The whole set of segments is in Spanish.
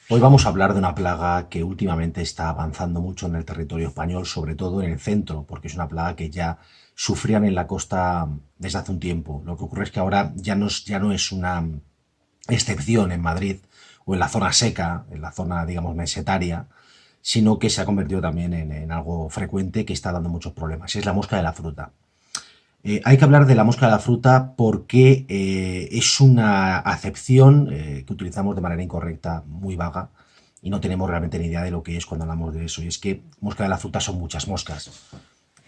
Hoy vamos a hablar de una plaga que últimamente está avanzando mucho en el territorio español, sobre todo en el centro, porque es una plaga que ya sufrían en la costa desde hace un tiempo. Lo que ocurre es que ahora ya no es una excepción en Madrid o en la zona seca, en la zona, digamos, mesetaria, sino que se ha convertido también en algo frecuente que está dando muchos problemas. Es la mosca de la fruta. Hay que hablar de la mosca de la fruta porque es una acepción que utilizamos de manera incorrecta, muy vaga, y no tenemos realmente ni idea de lo que es cuando hablamos de eso. Y es que mosca de la fruta son muchas moscas.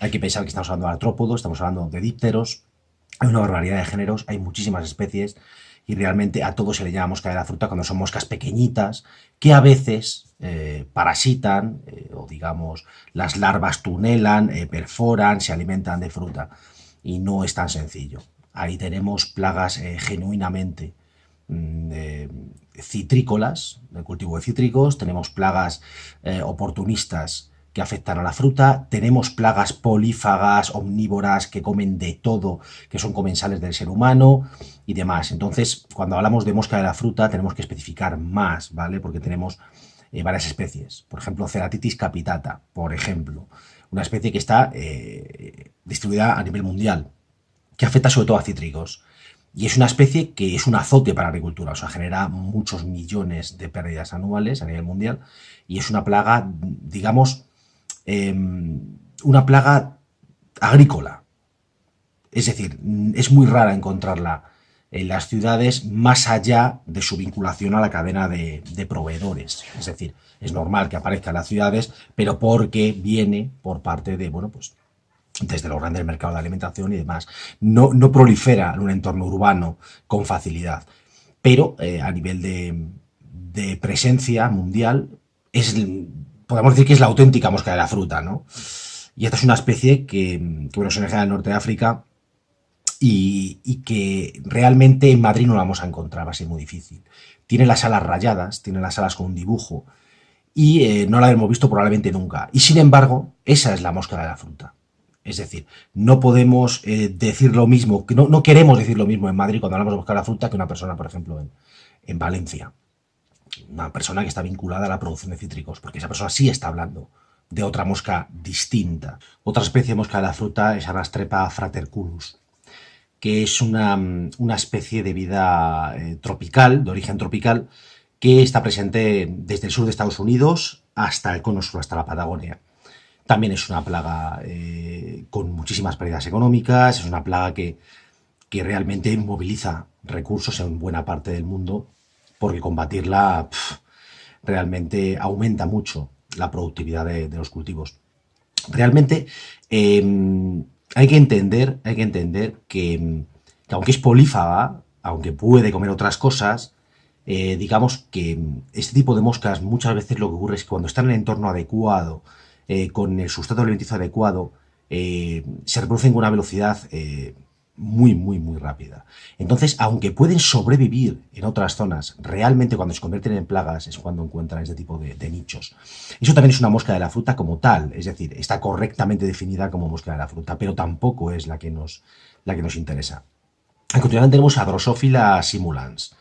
Hay que pensar que estamos hablando de artrópodos, estamos hablando de dípteros, hay una barbaridad de géneros, hay muchísimas especies, y realmente a todo se le llama mosca de la fruta cuando son moscas pequeñitas que a veces parasitan o digamos las larvas tunelan, perforan, se alimentan de fruta y no es tan sencillo. Ahí tenemos plagas genuinamente de citrícolas, de cultivo de cítricos, tenemos plagas oportunistas que afectan a la fruta, tenemos plagas polífagas, omnívoras, que comen de todo, que son comensales del ser humano y demás. Entonces, cuando hablamos de mosca de la fruta, tenemos que especificar más, ¿vale? Porque tenemos varias especies. Por ejemplo, Ceratitis capitata, por ejemplo, una especie que está distribuida a nivel mundial, que afecta sobre todo a cítricos. Y es una especie que es un azote para la agricultura, o sea, genera muchos millones de pérdidas anuales a nivel mundial y es una plaga, digamos, una plaga agrícola. Es decir, es muy rara encontrarla en las ciudades más allá de su vinculación a la cadena de proveedores. Es decir, es normal que aparezca en las ciudades, pero porque viene por parte de, bueno, pues desde los grandes mercados de alimentación y demás. No prolifera en un entorno urbano con facilidad, pero a nivel de presencia mundial es, podemos decir que es la auténtica mosca de la fruta, ¿no? Y esta es una especie que bueno, se origina en el norte de África y que realmente en Madrid no la vamos a encontrar, va a ser muy difícil. Tiene las alas rayadas, tiene las alas con un dibujo y no la hemos visto probablemente nunca. Y sin embargo, esa es la mosca de la fruta. Es decir, no podemos decir lo mismo, que no queremos decir lo mismo en Madrid cuando hablamos de mosca de la fruta que una persona, por ejemplo, en Valencia. Una persona que está vinculada a la producción de cítricos, porque esa persona sí está hablando de otra mosca distinta. Otra especie de mosca de la fruta es Anastrepa fraterculus, que es una especie de vida tropical, de origen tropical, que está presente desde el sur de Estados Unidos hasta el cono sur, hasta la Patagonia. También es una plaga con muchísimas pérdidas económicas, es una plaga que realmente moviliza recursos en buena parte del mundo, porque combatirla realmente aumenta mucho la productividad de los cultivos. Realmente hay que entender que aunque es polífaga, aunque puede comer otras cosas, digamos que este tipo de moscas muchas veces lo que ocurre es que cuando están en el entorno adecuado, con el sustrato alimenticio adecuado, se reproducen con una velocidad muy, muy, muy rápida. Entonces, aunque pueden sobrevivir en otras zonas, realmente cuando se convierten en plagas es cuando encuentran este tipo de nichos. Eso también es una mosca de la fruta como tal, es decir, está correctamente definida como mosca de la fruta, pero tampoco es la que nos interesa. A continuación tenemos a Drosophila simulans,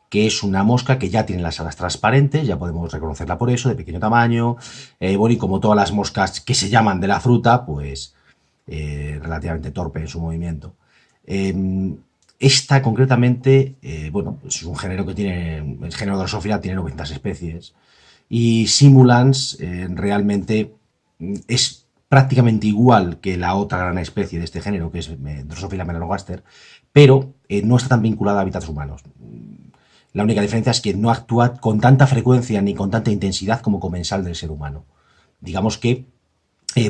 que es una mosca que ya tiene las alas transparentes, ya podemos reconocerla por eso, de pequeño tamaño, bueno, y como todas las moscas que se llaman de la fruta, pues relativamente torpe en su movimiento. Esta concretamente, bueno, es un género que tiene, el género Drosophila tiene 900 especies, y Simulans realmente es prácticamente igual que la otra gran especie de este género, que es Drosophila melanogaster, pero no está tan vinculada a hábitats humanos. La única diferencia es que no actúa con tanta frecuencia ni con tanta intensidad como comensal del ser humano. Digamos que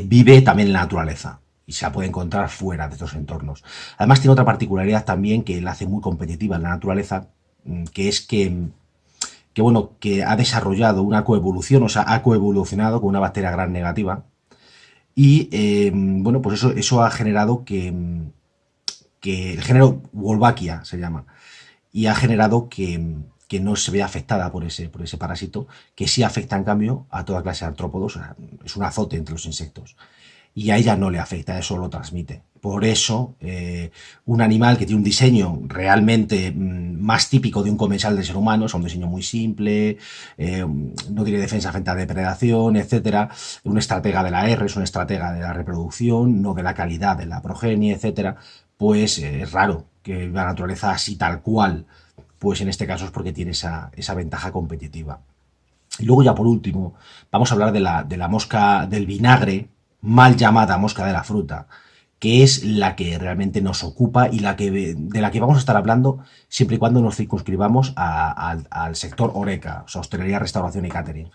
vive también en la naturaleza y se la puede encontrar fuera de estos entornos. Además tiene otra particularidad también que la hace muy competitiva en la naturaleza, que es que bueno, que ha desarrollado una coevolución, o sea, ha coevolucionado con una bacteria gran negativa y bueno, pues eso ha generado que el género Wolbachia se llama, y ha generado que no se vea afectada por ese parásito, que sí afecta en cambio a toda clase de artrópodos, es un azote entre los insectos. y a ella no le afecta, eso lo transmite. Por eso, un animal que tiene un diseño realmente más típico de un comensal del ser humano, es un diseño muy simple, no tiene defensa frente a depredación, etcétera, un estratega de la R, es un estratega de la reproducción, no de la calidad de la progenie, etcétera, pues es raro que la naturaleza así tal cual, pues en este caso es porque tiene esa ventaja competitiva. Y luego ya por último, vamos a hablar de la mosca del vinagre, mal llamada mosca de la fruta, que es la que realmente nos ocupa y de la que vamos a estar hablando siempre y cuando nos circunscribamos al sector Horeca, o sea, hostelería, restauración y catering.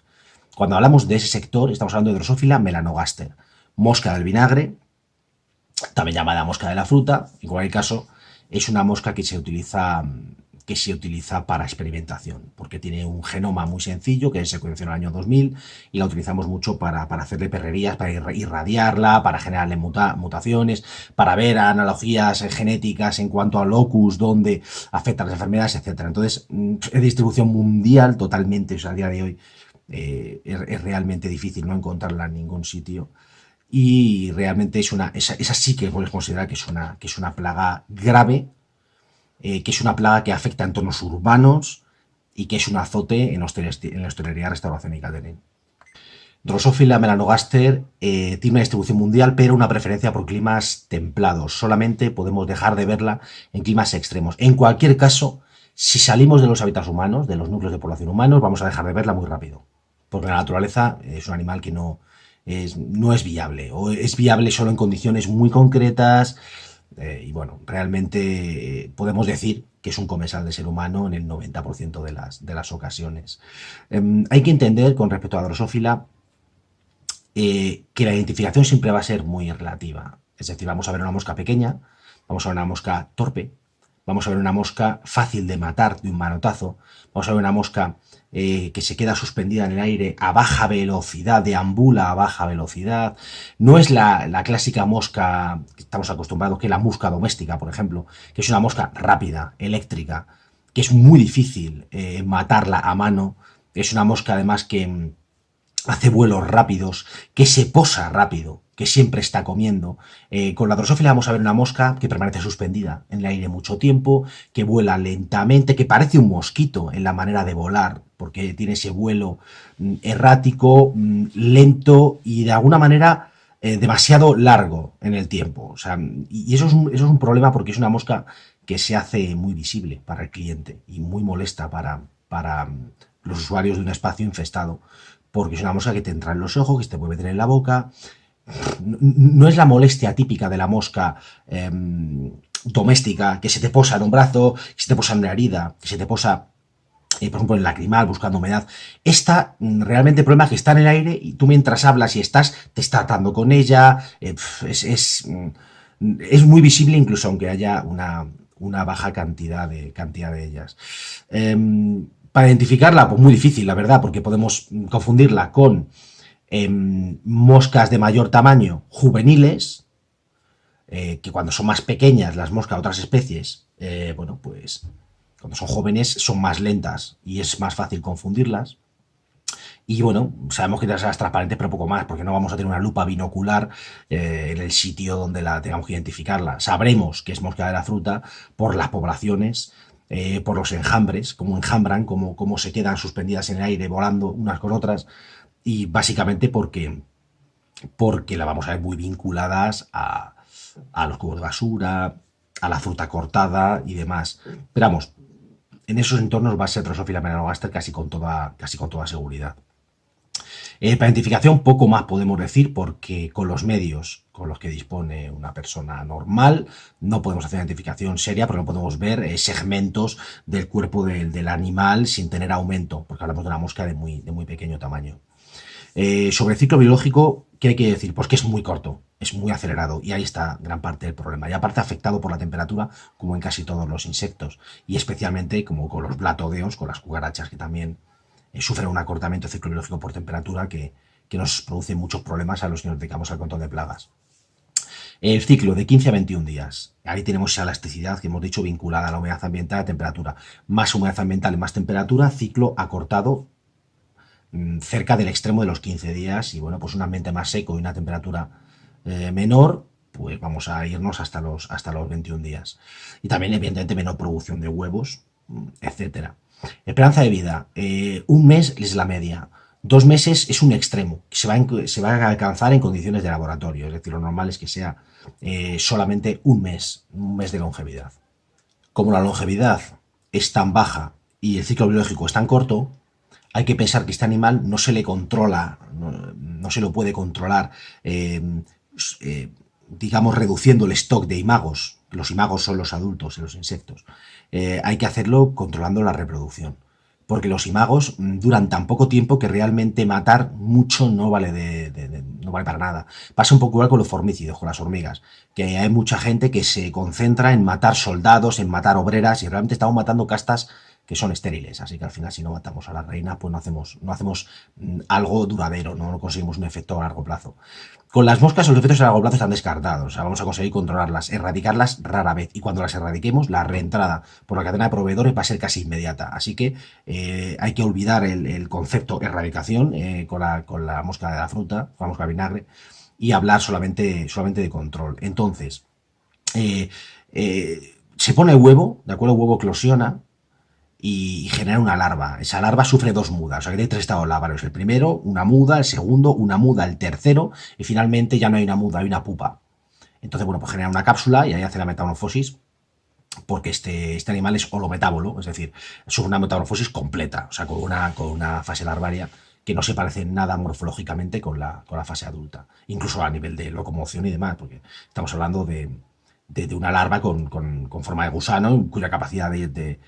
Cuando hablamos de ese sector, estamos hablando de Drosophila melanogaster, mosca del vinagre, también llamada mosca de la fruta. En cualquier caso, es una mosca que se utiliza para experimentación, porque tiene un genoma muy sencillo que se secuenció en el año 2000 y la utilizamos mucho para hacerle perrerías, para irradiarla, para generarle mutaciones, para ver analogías genéticas en cuanto a locus, donde afectan las enfermedades, etcétera. Entonces, es de distribución mundial totalmente, o sea, a día de hoy es realmente difícil no encontrarla en ningún sitio y realmente esa sí que puedes considerar que es una plaga grave, que es una plaga que afecta a entornos urbanos y que es un azote en la hostelería, restauración y catering. Drosophila melanogaster tiene una distribución mundial, pero una preferencia por climas templados. Solamente podemos dejar de verla en climas extremos. En cualquier caso, si salimos de los hábitats humanos, de los núcleos de población humanos, vamos a dejar de verla muy rápido. Porque la naturaleza es un animal que no es viable, o es viable solo en condiciones muy concretas, y bueno, realmente podemos decir que es un comensal de ser humano en el 90% de las ocasiones. Hay que entender con respecto a la drosófila que la identificación siempre va a ser muy relativa. Es decir, vamos a ver una mosca pequeña, vamos a ver una mosca torpe, vamos a ver una mosca fácil de matar de un manotazo, vamos a ver una mosca que se queda suspendida en el aire a baja velocidad, deambula a baja velocidad. No es la clásica mosca que estamos acostumbrados, que es la mosca doméstica, por ejemplo, que es una mosca rápida, eléctrica, que es muy difícil matarla a mano. Es una mosca además que hace vuelos rápidos, que se posa rápido, que siempre está comiendo. Con la drosófila vamos a ver una mosca que permanece suspendida en el aire mucho tiempo, que vuela lentamente, que parece un mosquito en la manera de volar, porque tiene ese vuelo errático, lento y de alguna manera demasiado largo en el tiempo. O sea, y eso es un problema porque es una mosca que se hace muy visible para el cliente y muy molesta para los usuarios de un espacio infestado, porque es una mosca que te entra en los ojos, que se te puede meter en la boca. No es la molestia típica de la mosca doméstica, que se te posa en un brazo, que se te posa en una herida, que se te posa, por ejemplo, en el lacrimal buscando humedad. Esta realmente el problema es que está en el aire y tú mientras hablas y te estás tratando con ella. Es muy visible incluso aunque haya una baja cantidad de ellas. Para identificarla, pues muy difícil, la verdad, porque podemos confundirla con moscas de mayor tamaño juveniles, que cuando son más pequeñas las moscas de otras especies, bueno, pues cuando son jóvenes son más lentas y es más fácil confundirlas. Y bueno, sabemos que las transparentes, pero poco más, porque no vamos a tener una lupa binocular en el sitio donde la tengamos que identificarla. Sabremos que es mosca de la fruta por las poblaciones, por los enjambres, cómo enjambran, cómo se quedan suspendidas en el aire volando unas con otras, y básicamente porque la vamos a ver muy vinculadas a los cubos de basura, a la fruta cortada y demás. Pero vamos, en esos entornos va a ser Drosophila melanogaster casi con toda seguridad. Para identificación poco más podemos decir porque con los medios con los que dispone una persona normal no podemos hacer identificación seria porque no podemos ver segmentos del cuerpo del animal sin tener aumento, porque hablamos de una mosca de muy pequeño tamaño. Sobre el ciclo biológico, ¿qué hay que decir? Pues que es muy corto, es muy acelerado y ahí está gran parte del problema. Y aparte afectado por la temperatura, como en casi todos los insectos, y especialmente como con los blatódeos, con las cucarachas que también sufren un acortamiento del ciclo biológico por temperatura que nos produce muchos problemas a los que nos dedicamos al control de plagas. El ciclo de 15 a 21 días. Ahí tenemos esa elasticidad que hemos dicho vinculada a la humedad ambiental, a la temperatura. Más humedad ambiental y más temperatura, ciclo acortado cerca del extremo de los 15 días y bueno, pues un ambiente más seco y una temperatura menor, pues vamos a irnos hasta los 21 días. Y también, evidentemente, menor producción de huevos, etcétera. Esperanza de vida, un mes es la media. 2 meses es un extremo, que se va a alcanzar en condiciones de laboratorio, es decir, lo normal es que sea solamente un mes de longevidad. Como la longevidad es tan baja y el ciclo biológico es tan corto, hay que pensar que este animal no se le controla, no se lo puede controlar, digamos, reduciendo el stock de imagos. Los imagos son los adultos en los insectos. Hay que hacerlo controlando la reproducción. Porque los imagos duran tan poco tiempo que realmente matar mucho no vale, no vale para nada. Pasa un poco igual con los formícidos, con las hormigas, que hay mucha gente que se concentra en matar soldados, en matar obreras, y realmente estamos matando castas que son estériles. Así que al final, si no matamos a la reina, pues no hacemos algo duradero, no conseguimos un efecto a largo plazo. Con las moscas los efectos a largo plazo están descartados. O sea, vamos a conseguir controlarlas, erradicarlas rara vez. Y cuando las erradiquemos, la reentrada por la cadena de proveedores va a ser casi inmediata. Así que hay que olvidar el concepto erradicación con la mosca de la fruta, con la mosca de vinagre, y hablar solamente de control. Entonces, eh, se pone el huevo, ¿de acuerdo? El huevo eclosiona y genera una larva. Esa larva sufre dos mudas, o sea que hay tres estados larvarios. El primero, una muda, el segundo, una muda, el tercero, y finalmente ya no hay una muda, hay una pupa. Entonces, bueno, pues genera una cápsula y ahí hace la metamorfosis, porque este animal es holometábolo, es decir, es una metamorfosis completa, o sea, con una fase larvaria que no se parece en nada morfológicamente con la fase adulta, incluso a nivel de locomoción y demás, porque estamos hablando de una larva con forma de gusano, cuya capacidad de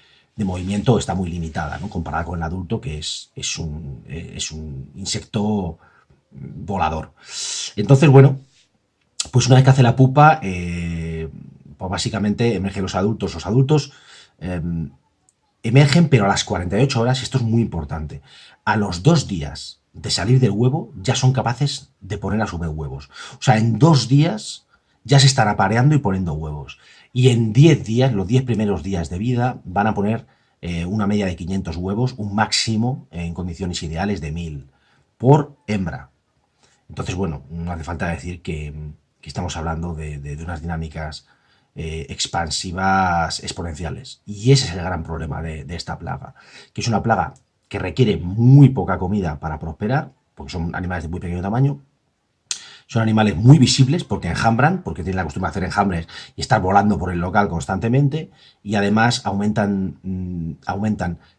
movimiento está muy limitada, ¿no? Comparada con el adulto, que es un insecto volador. Entonces, bueno, pues una vez que hace la pupa, pues básicamente emergen los adultos. Los adultos eh, emergen, pero a las 48 horas, y esto es muy importante, a los 2 días de salir del huevo ya son capaces de poner a su vez huevos. O sea, en 2 días ya se están apareando y poniendo huevos. Y en 10 días, los 10 primeros días de vida, van a poner una media de 500 huevos, un máximo en condiciones ideales de 1000 por hembra. Entonces, bueno, no hace falta decir que estamos hablando de unas dinámicas expansivas exponenciales. Y ese es el gran problema de esta plaga, que es una plaga que requiere muy poca comida para prosperar, porque son animales de muy pequeño tamaño. Son animales muy visibles porque enjambran, porque tienen la costumbre de hacer enjambres y estar volando por el local constantemente, y además aumentan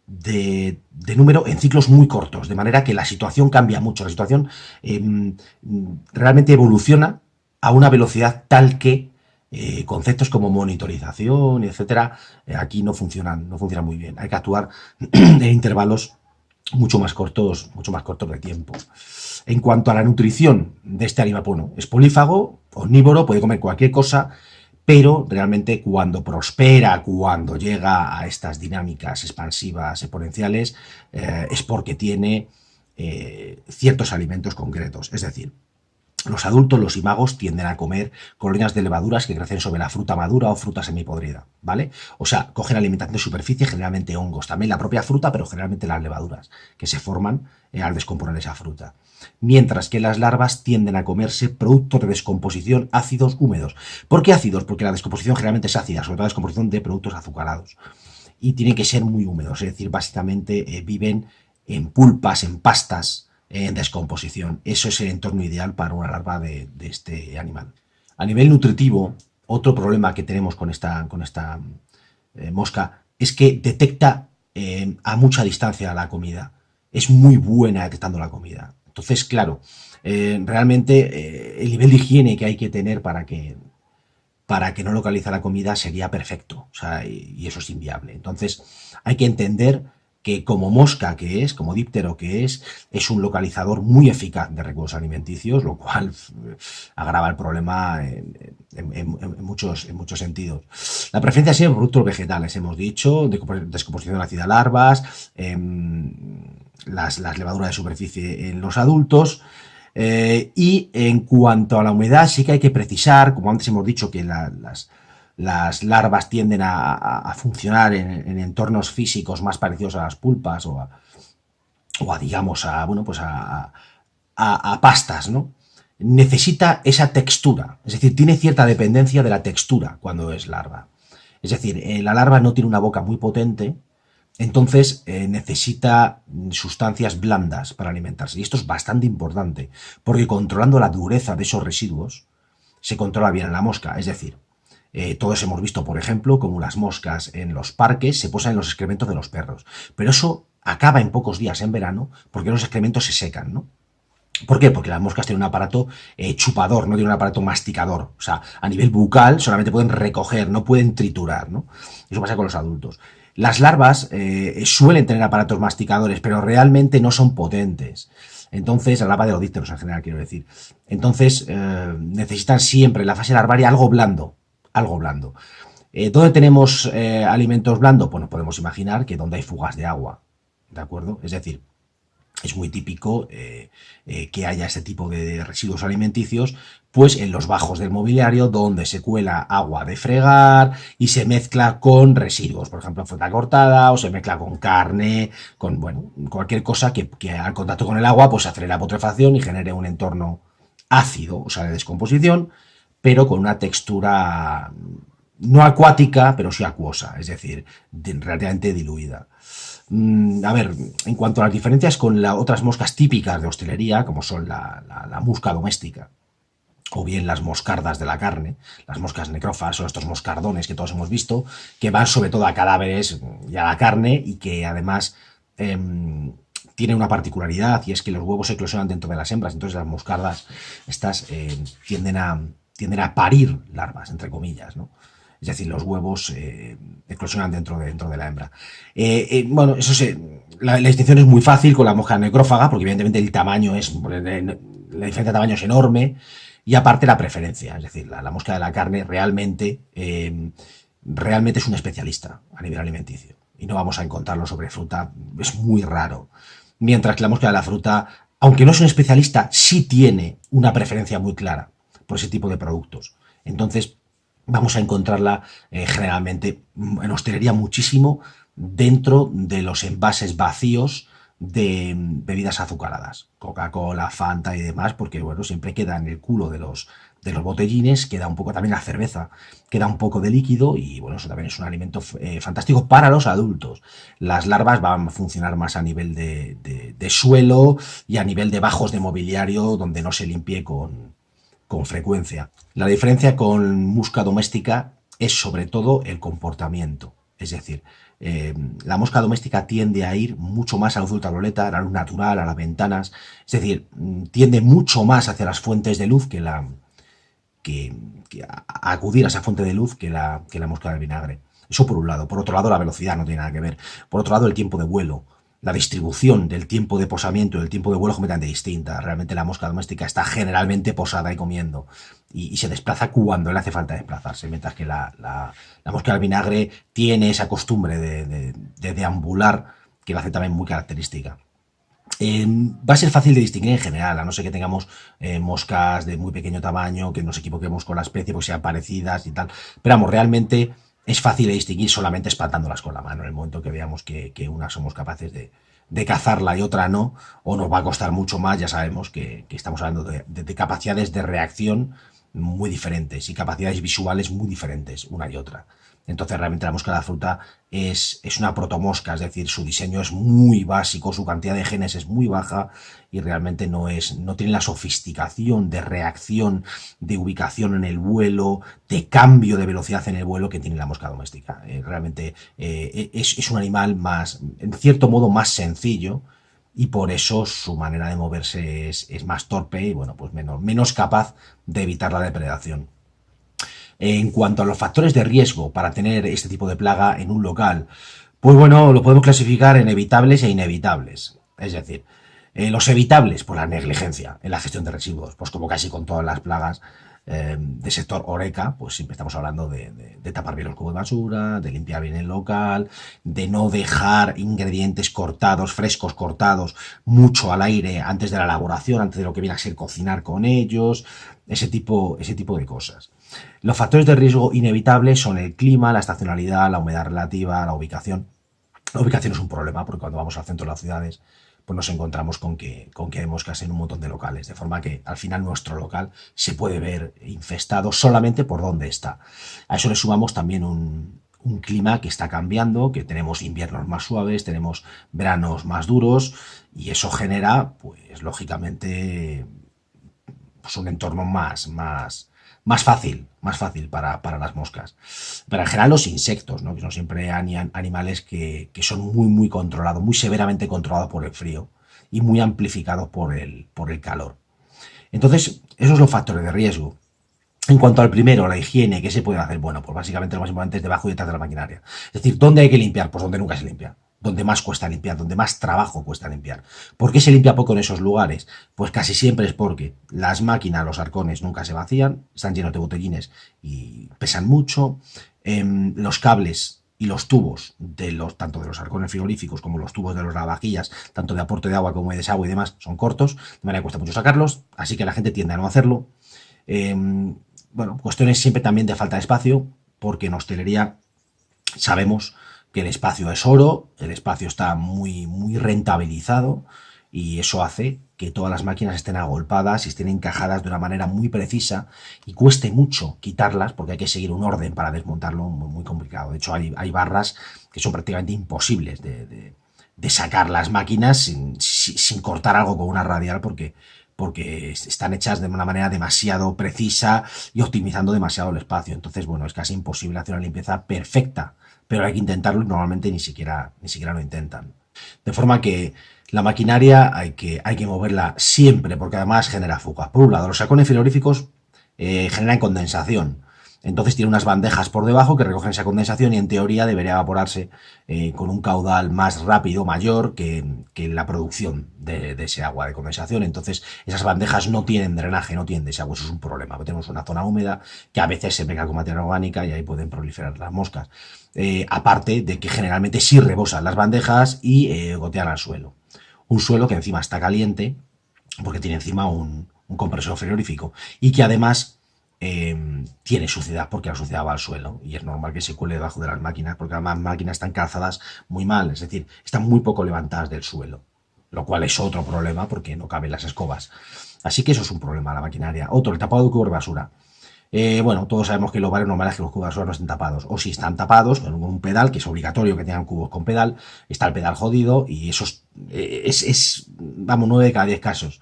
de número en ciclos muy cortos, de manera que la situación cambia mucho. La situación realmente evoluciona a una velocidad tal que conceptos como monitorización, etcétera, aquí no funcionan muy bien. Hay que actuar en intervalos mucho más cortos de tiempo. En cuanto a la nutrición de este animal, bueno, es polífago, omnívoro, puede comer cualquier cosa, pero realmente cuando prospera, cuando llega a estas dinámicas expansivas exponenciales, es porque tiene ciertos alimentos concretos. Es decir, los adultos, los imagos, tienden a comer colonias de levaduras que crecen sobre la fruta madura o fruta semipodrida, ¿vale? O sea, cogen alimentación de superficie, generalmente hongos, también la propia fruta, pero generalmente las levaduras que se forman al descomponer esa fruta. Mientras que las larvas tienden a comerse productos de descomposición ácidos húmedos. ¿Por qué ácidos? Porque la descomposición generalmente es ácida, sobre todo la descomposición de productos azucarados. Y tienen que ser muy húmedos, es decir, básicamente viven en pulpas, en pastas, en descomposición. Eso es el entorno ideal para una larva de este animal. A nivel nutritivo, otro problema que tenemos con esta mosca es que detecta a mucha distancia la comida. Es muy buena detectando la comida. Entonces, claro, realmente el nivel de higiene que hay que tener para que no localice la comida sería perfecto. O sea, y eso es inviable. Entonces, hay que entender que como mosca que es, como díptero que es un localizador muy eficaz de recursos alimenticios, lo cual agrava el problema en muchos sentidos. La preferencia sido por productos vegetales, hemos dicho, descomposición ácida larvas, las levaduras de superficie en los adultos. Y en cuanto a la humedad, sí que hay que precisar, como antes hemos dicho, que las larvas tienden a funcionar en entornos físicos más parecidos a las pulpas digamos, bueno, pues a pastas, ¿no? necesita esa textura, es decir, tiene cierta dependencia de la textura cuando es larva. Es decir, la larva no tiene una boca muy potente, entonces necesita sustancias blandas para alimentarse. Y esto es bastante importante, porque controlando la dureza de esos residuos, se controla bien la mosca. Es decir, todos hemos visto, por ejemplo, cómo las moscas en los parques se posan en los excrementos de los perros. Pero eso acaba en pocos días en verano, porque los excrementos se secan, ¿no? ¿Por qué? Porque las moscas tienen un aparato chupador, no tienen un aparato masticador. O sea, a nivel bucal solamente pueden recoger, no pueden triturar, ¿no? Eso pasa con los adultos. Las larvas suelen tener aparatos masticadores, pero realmente no son potentes. Entonces, la larva de los dípteros en general, quiero decir. Entonces, necesitan siempre en la fase larvaria algo blando. Algo blando. ¿Dónde tenemos alimentos blandos? Pues nos podemos imaginar que donde hay fugas de agua. ¿De acuerdo? Es decir, es muy típico que haya este tipo de residuos alimenticios, pues en los bajos del mobiliario, donde se cuela agua de fregar y se mezcla con residuos, por ejemplo, fruta cortada, o se mezcla con carne, con, bueno, cualquier cosa que al contacto con el agua, pues acelere la putrefacción y genere un entorno ácido, o sea, de descomposición, pero con una textura no acuática, pero sí acuosa, es decir, relativamente diluida. A ver, en cuanto a las diferencias con otras moscas típicas de hostelería, como son la musca doméstica, o bien las moscardas de la carne, las moscas necrófagas o estos moscardones que todos hemos visto, que van sobre todo a cadáveres y a la carne y que además tienen una particularidad y es que los huevos eclosionan dentro de las hembras, entonces las moscardas estas tienden a parir larvas, entre comillas, ¿no? Es decir, los huevos eclosionan dentro de la hembra. Bueno, eso la distinción es muy fácil con la mosca necrófaga, porque evidentemente el tamaño la diferencia de tamaño es enorme, y aparte la preferencia, es decir, la mosca de la carne realmente es un especialista a nivel alimenticio, y no vamos a encontrarlo sobre fruta, es muy raro. Mientras que la mosca de la fruta, aunque no es un especialista, sí tiene una preferencia muy clara por ese tipo de productos. Entonces, vamos a encontrarla generalmente en hostelería muchísimo dentro de los envases vacíos de bebidas azucaradas, Coca-Cola, Fanta y demás, porque bueno, siempre queda en el culo de los botellines, queda un poco también la cerveza, queda un poco de líquido y bueno, eso también es un alimento fantástico para los adultos. Las larvas van a funcionar más a nivel de suelo y a nivel de bajos de mobiliario donde no se limpie con frecuencia. La diferencia con musca doméstica es sobre todo el comportamiento. Es decir, la mosca doméstica tiende a ir mucho más a la luz ultravioleta, a la luz natural, a las ventanas. Es decir, tiende mucho más hacia las fuentes de luz que a acudir a esa fuente de luz que la mosca del vinagre. Eso por un lado. Por otro lado, la velocidad no tiene nada que ver. Por otro lado, el tiempo de vuelo. La distribución del tiempo de posamiento y del tiempo de vuelo es completamente distinta. Realmente la mosca doméstica está generalmente posada y comiendo y se desplaza cuando le hace falta desplazarse, mientras que la mosca del vinagre tiene esa costumbre de deambular que la hace también muy característica. Va a ser fácil de distinguir en general, a no ser que tengamos moscas de muy pequeño tamaño, que nos equivoquemos con la especie, pues sean parecidas y tal. Pero vamos, realmente es fácil de distinguir solamente espantándolas con la mano. En el momento que veamos que unas somos capaces de cazarla y otra no, o nos va a costar mucho más, ya sabemos que estamos hablando de capacidades de reacción muy diferentes y capacidades visuales muy diferentes una y otra. Entonces realmente la mosca de la fruta es una protomosca, es decir, su diseño es muy básico, su cantidad de genes es muy baja y realmente no tiene la sofisticación de reacción, de ubicación en el vuelo, de cambio de velocidad en el vuelo que tiene la mosca doméstica. Realmente es un animal más, en cierto modo, más sencillo y por eso su manera de moverse es más torpe y bueno, pues menos capaz de evitar la depredación. En cuanto a los factores de riesgo para tener este tipo de plaga en un local, pues bueno, lo podemos clasificar en evitables e inevitables. Es decir, los evitables, pues la negligencia en la gestión de residuos, pues como casi con todas las plagas de sector Horeca, pues siempre estamos hablando de tapar bien los cubos de basura, de limpiar bien el local, de no dejar ingredientes cortados, frescos cortados, mucho al aire antes de la elaboración, antes de lo que viene a ser cocinar con ellos, ese tipo de cosas. Los factores de riesgo inevitables son el clima, la estacionalidad, la humedad relativa, la ubicación. La ubicación es un problema porque cuando vamos al centro de las ciudades pues nos encontramos con que hay moscas en un montón de locales, de forma que al final nuestro local se puede ver infestado solamente por donde está. A eso le sumamos también un clima que está cambiando, que tenemos inviernos más suaves, tenemos veranos más duros y eso genera, pues lógicamente, pues un entorno más fácil para las moscas. Pero en general los insectos, ¿no? Que son siempre animales que son muy controlados, muy severamente controlados por el frío y muy amplificados por el calor. Entonces, esos son los factores de riesgo. En cuanto al primero, la higiene, ¿qué se puede hacer? Bueno, pues básicamente lo más importante es debajo y detrás de la maquinaria. Es decir, ¿dónde hay que limpiar? Pues donde nunca se limpia. Donde más cuesta limpiar, donde más trabajo cuesta limpiar. ¿Por qué se limpia poco en esos lugares? Pues casi siempre es porque las máquinas, los arcones nunca se vacían, están llenos de botellines y pesan mucho. Los cables y los tubos tanto de los arcones frigoríficos como los tubos de los lavavajillas, tanto de aporte de agua como de desagüe y demás, son cortos, de manera que cuesta mucho sacarlos, así que la gente tiende a no hacerlo. Eh, bueno, cuestiones siempre también de falta de espacio, porque en hostelería sabemos que el espacio es oro, el espacio está muy rentabilizado y eso hace que todas las máquinas estén agolpadas y estén encajadas de una manera muy precisa y cueste mucho quitarlas porque hay que seguir un orden para desmontarlo muy complicado. De hecho, hay barras que son prácticamente imposibles de sacar las máquinas sin cortar algo con una radial porque están hechas de una manera demasiado precisa y optimizando demasiado el espacio. Entonces, bueno, es casi imposible hacer una limpieza perfecta, pero hay que intentarlo y normalmente ni siquiera lo intentan. De forma que la maquinaria hay que moverla siempre, porque además genera fugas. Por un lado, los sacones frigoríficos generan condensación. Entonces tiene unas bandejas por debajo que recogen esa condensación y en teoría debería evaporarse con un caudal más rápido, mayor que la producción de ese agua de condensación. Entonces esas bandejas no tienen drenaje, no tienen desagüe, eso es un problema. Tenemos una zona húmeda que a veces se pega con materia orgánica y ahí pueden proliferar las moscas. Aparte de que generalmente sí rebosan las bandejas y gotean al suelo. Un suelo que encima está caliente porque tiene encima un compresor frigorífico y que además tiene suciedad porque la suciedad va al suelo y es normal que se cuele debajo de las máquinas porque las máquinas están calzadas muy mal, es decir, están muy poco levantadas del suelo, lo cual es otro problema porque no caben las escobas. Así que eso es un problema, la maquinaria. Otro, el tapado de cubos de basura. Bueno, todos sabemos que lo vale normal es que los cubos de basura no estén tapados. O si están tapados con un pedal, que es obligatorio que tengan cubos con pedal, está el pedal jodido y eso vamos, 9 de cada 10 casos.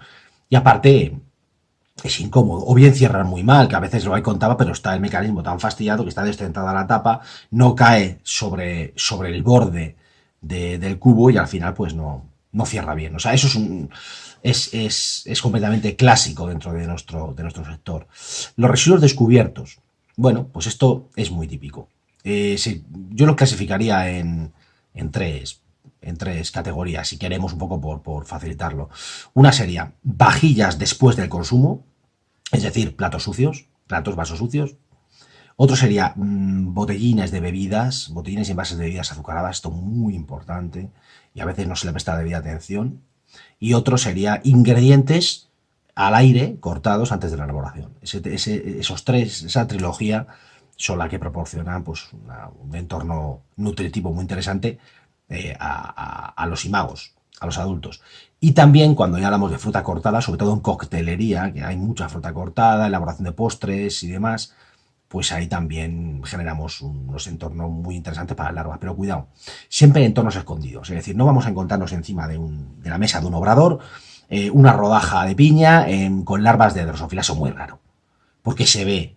Y aparte, es incómodo. O bien cierran muy mal, que a veces lo hay contaba, pero está el mecanismo tan fastidiado que está descentrada la tapa, no cae sobre el borde del cubo y al final pues no cierra bien. O sea, eso es completamente clásico dentro de nuestro sector. Los residuos descubiertos. Bueno, pues esto es muy típico. Yo los clasificaría en tres categorías, si queremos un poco por facilitarlo. Una sería vajillas después del consumo, es decir, platos sucios, platos, vasos sucios. Otro sería botellines de bebidas, botellines y envases de bebidas azucaradas, esto muy importante y a veces no se le presta debida atención. Y otro sería ingredientes al aire cortados antes de la elaboración. Esos tres, esa trilogía son la que proporcionan pues, un entorno nutritivo muy interesante a los imagos, a los adultos. Y también cuando ya hablamos de fruta cortada, sobre todo en coctelería, que hay mucha fruta cortada, elaboración de postres y demás, pues ahí también generamos unos entornos muy interesantes para las larvas. Pero cuidado, siempre en entornos escondidos. Es decir, no vamos a encontrarnos encima de la mesa de un obrador una rodaja de piña con larvas de Drosophila. Eso es muy raro. Porque se ve,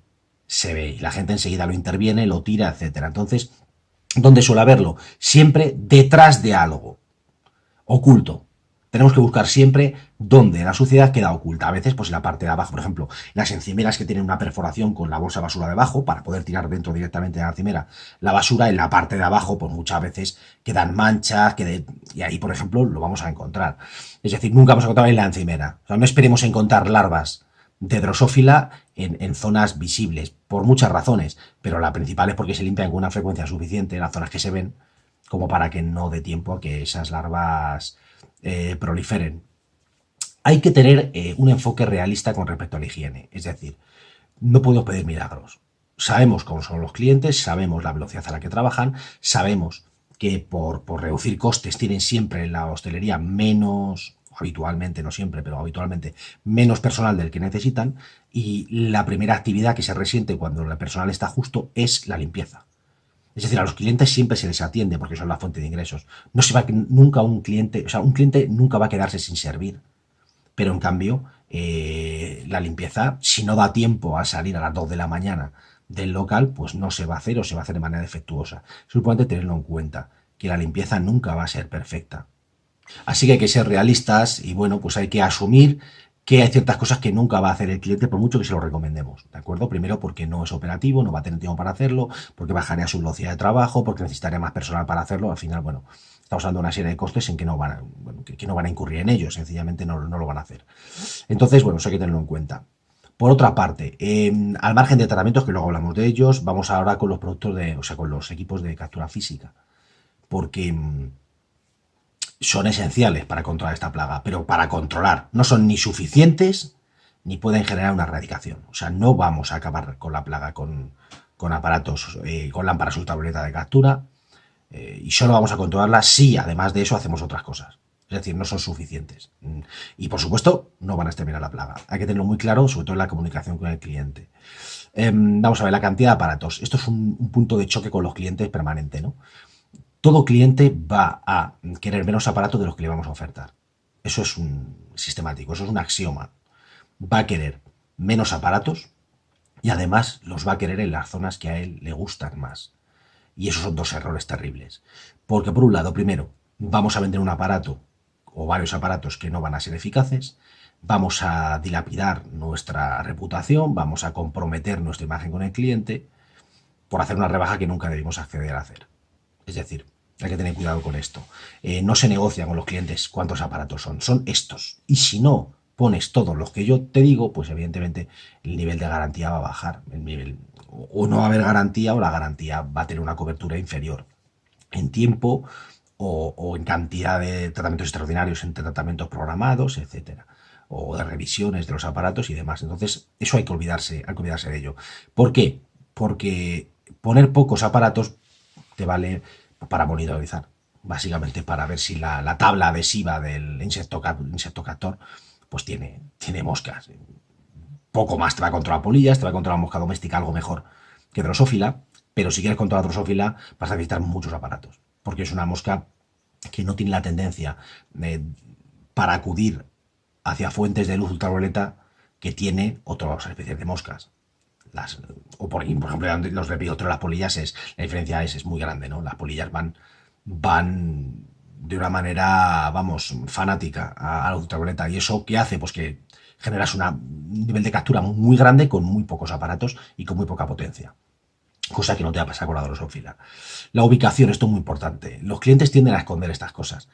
y la gente enseguida lo interviene, lo tira, etcétera. Entonces, ¿dónde suele haberlo? Siempre detrás de algo, oculto. Tenemos que buscar siempre dónde la suciedad queda oculta. A veces, pues en la parte de abajo, por ejemplo, las encimeras que tienen una perforación con la bolsa de basura debajo para poder tirar dentro directamente de la encimera la basura, en la parte de abajo, pues muchas veces quedan manchas, y ahí, por ejemplo, lo vamos a encontrar. Es decir, nunca vamos a encontrar en la encimera. O sea, no esperemos encontrar larvas de Drosophila en zonas visibles, por muchas razones, pero la principal es porque se limpian con una frecuencia suficiente las zonas que se ven, como para que no dé tiempo a que esas larvas proliferen. Hay que tener un enfoque realista con respecto a la higiene, es decir, no podemos pedir milagros. Sabemos cómo son los clientes, sabemos la velocidad a la que trabajan, sabemos que por reducir costes tienen siempre en la hostelería menos, habitualmente, no siempre, pero habitualmente, menos personal del que necesitan, y la primera actividad que se resiente cuando el personal está justo es la limpieza. Es decir, a los clientes siempre se les atiende porque son la fuente de ingresos. No se va nunca un cliente, o sea, un cliente nunca va a quedarse sin servir. Pero en cambio, la limpieza, si no da tiempo a salir a las 2 de la mañana del local, pues no se va a hacer o se va a hacer de manera defectuosa. Es importante tenerlo en cuenta, que la limpieza nunca va a ser perfecta. Así que hay que ser realistas y bueno, pues hay que asumir que hay ciertas cosas que nunca va a hacer el cliente por mucho que se lo recomendemos, ¿de acuerdo? Primero porque no es operativo, no va a tener tiempo para hacerlo, porque bajaría su velocidad de trabajo, porque necesitaría más personal para hacerlo, al final, bueno, estamos hablando de una serie de costes en que no van a, bueno, que no van a incurrir en ellos, sencillamente no lo van a hacer. Entonces, bueno, eso hay que tenerlo en cuenta. Por otra parte, al margen de tratamientos, que luego hablamos de ellos, vamos ahora con los productos de, o sea, con los equipos de captura física, porque son esenciales para controlar esta plaga, pero para controlar no son ni suficientes ni pueden generar una erradicación. O sea, no vamos a acabar con la plaga con aparatos, con lámparas ultravioleta de captura, y solo vamos a controlarla si además de eso hacemos otras cosas. Es decir, no son suficientes. Y por supuesto, no van a exterminar la plaga. Hay que tenerlo muy claro, sobre todo en la comunicación con el cliente. Vamos a ver la cantidad de aparatos. Esto es un punto de choque con los clientes permanente, ¿no? Todo cliente va a querer menos aparatos de los que le vamos a ofertar. Eso es un sistemático, eso es un axioma. Va a querer menos aparatos y además los va a querer en las zonas que a él le gustan más. Y esos son dos errores terribles. Porque por un lado, primero, vamos a vender un aparato o varios aparatos que no van a ser eficaces, vamos a dilapidar nuestra reputación, vamos a comprometer nuestra imagen con el cliente por hacer una rebaja que nunca debimos acceder a hacer. Es decir, hay que tener cuidado con esto. No se negocia con los clientes cuántos aparatos son estos. Y si no pones todos los que yo te digo, pues evidentemente el nivel de garantía va a bajar. El nivel, o no va a haber garantía o la garantía va a tener una cobertura inferior en tiempo o en cantidad de tratamientos extraordinarios, entre tratamientos programados, etcétera, o de revisiones de los aparatos y demás. Entonces, eso hay que olvidarse de ello. ¿Por qué? Porque poner pocos aparatos te vale para monitorizar, básicamente para ver si la tabla adhesiva del insecto captor pues tiene moscas. Poco más te va a controlar polillas, te va a controlar mosca doméstica algo mejor que drosófila, pero si quieres controlar drosófila vas a necesitar muchos aparatos, porque es una mosca que no tiene la tendencia para acudir hacia fuentes de luz ultravioleta que tiene otras especies de moscas. O por ejemplo, los lepidópteros, las polillas, la diferencia es muy grande, ¿no? Las polillas van de una manera, vamos, fanática a la ultravioleta. ¿Y eso qué hace? Pues que generas un nivel de captura muy grande con muy pocos aparatos y con muy poca potencia. Cosa que no te va a pasar con la drosófila. La ubicación, esto es muy importante. Los clientes tienden a esconder estas cosas.